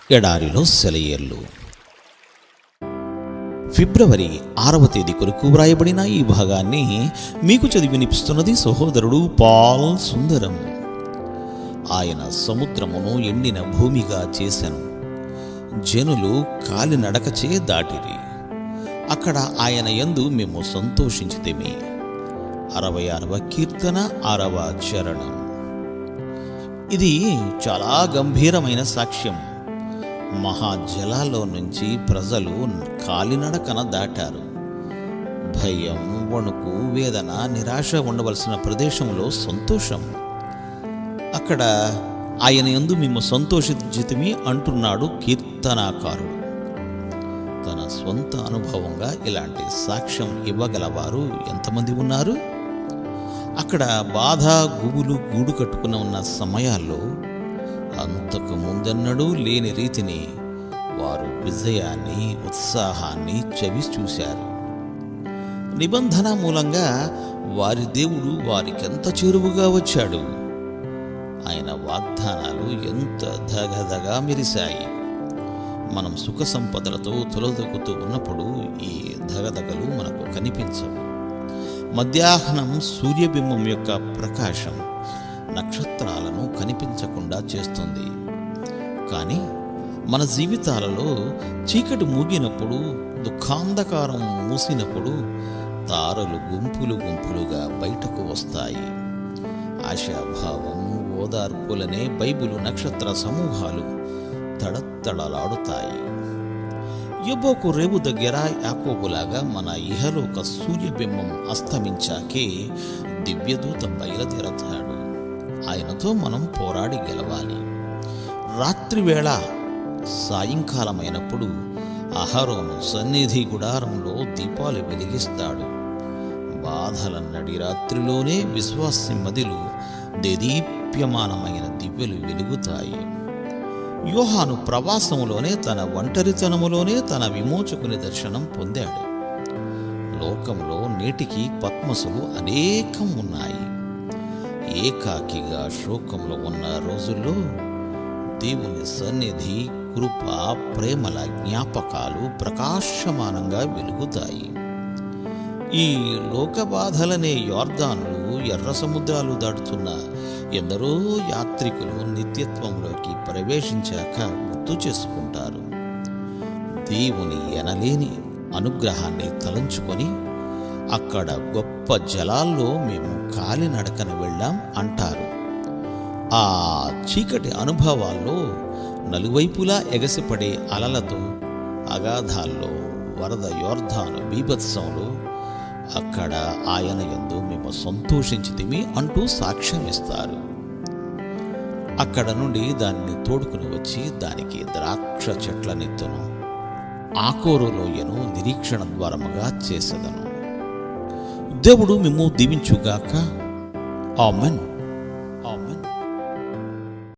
ఎడారిలో సెలయేర్లు. ఫిబ్రవరి 6వ తేదీ కొరకు వ్రాయబడిన ఈ భాగాన్ని మీకు చదివి వినిపిస్తున్నది సహోదరుడు పాల్ సుందరం. ఆయన సముద్రమును ఎండిన భూమిగా చేసెను, జనులు కాలినడకచే దాటిరి. అక్కడ ఆయన యందు మేము సంతోషించితిమి. 66వ కీర్తన 6వ చరణం. ఇది చాలా గంభీరమైన సాక్ష్యం. మహాజలాల్లో నుంచి ప్రజలు కాలినడకన దాటారు. భయం, వణుకు, వేదన, నిరాశ ఉండవలసిన ప్రదేశంలో సంతోషం. అక్కడ ఆయన యందు మేము సంతోషించితిమి అంటున్నాడు కీర్తనాకారుడు. తన స్వంత అనుభవంగా ఇలాంటి సాక్ష్యం ఇవ్వగలవారు ఎంతమంది ఉన్నారు? అక్కడ బాధ, గుబులు గూడు కట్టుకుని ఉన్న సమయాల్లో అంతకు ముందెన్నడూ లేని రీతిని వారు విజయాన్ని, ఉత్సాహాన్ని చవి చూశారు. నిబంధన మూలంగా వారి దేవుడు వారికెంత చేరువుగా వచ్చాడు. ఆయన వాగ్దానాలు ఎంత దగదగా మెరిశాయి. మనం సుఖ సంపదలతో తులదొక్కుతూ ఉన్నప్పుడు ఈ దగదగలు మనకు కనిపించవు. మధ్యాహ్నం సూర్యబింబం యొక్క ప్రకాశం నక్షత్రాలను కనిపించకుండా చేస్తుంది. కానీ మన జీవితాలలో చీకటి మూగినప్పుడు, దుఃఖాంధకారం మూసినప్పుడు తారలు గుంపులు గుంపులుగా బయటకు వస్తాయి. ఆశాభావం, ఓదార్పులనే బైబిలు నక్షత్ర సమూహాలు తడతడలాడుతాయి. యెబోకు రేవు దగ్గర యాకోబులాగా మన ఇహలోక సూర్యబింబం అస్తమించాకే దివ్యదూత బయలుదేరతాడు. ఆయనతో మనం పోరాడి గెలవాలి. రాత్రివేళ సాయంకాలమైనప్పుడు అహరోను సన్నిధి గుడారంలో దీపాలు వెలిగిస్తాడు. బాధల నడి రాత్రిలోనే విశ్వాసి మదిలో దేదీప్యమానమైన దివ్యలు వెలుగుతాయి. యోహాను ప్రవాసములోనే, తన ఒంటరితనములోనే తన విమోచకుని దర్శనం పొందాడు. లోకంలో నేటికి పద్మసులు అనేకం ఉన్నాయి. ఏకాకిగా శోకంలో ఉన్న రోజుల్లో దేవుని సన్నిధి, కృప, ప్రేమల జ్ఞాపకాలు ప్రకాశమానంగా వెలుగుతాయి. ఈ లోక బాధలనే యోర్దానులు, ఎర్ర సముద్రాలు దాటుతున్న ఎందరో యాత్రికులు నిత్యత్వంలోకి ప్రవేశించాక గుర్తు చేసుకుంటారు. దేవుని ఎనలేని అనుగ్రహాన్ని తలంచుకొని అక్కడ గొప్ప జలాల్లో మేము కాలినడకన వెళ్ళాం అంటారు. ఆ చీకటి అనుభవాల్లో నలువైపులా ఎగసిపడే అలలతో, అగాధాల్లో, వరద యోర్దాను బీభత్సంలో అక్కడ ఆయన యందు మేము సంతోషించితిమి అంటూ సాక్ష్యమిస్తారు. అక్కడ నుండి దాన్ని తోడుకుని వచ్చి దానికి ద్రాక్ష చెట్లనెత్తును, ఆకోరు లోయను నిరీక్షణ ద్వారముగా చేసేదను. దేవుడు మిమ్ము దీవించుగాక. ఆమెన్. ఆమెన్.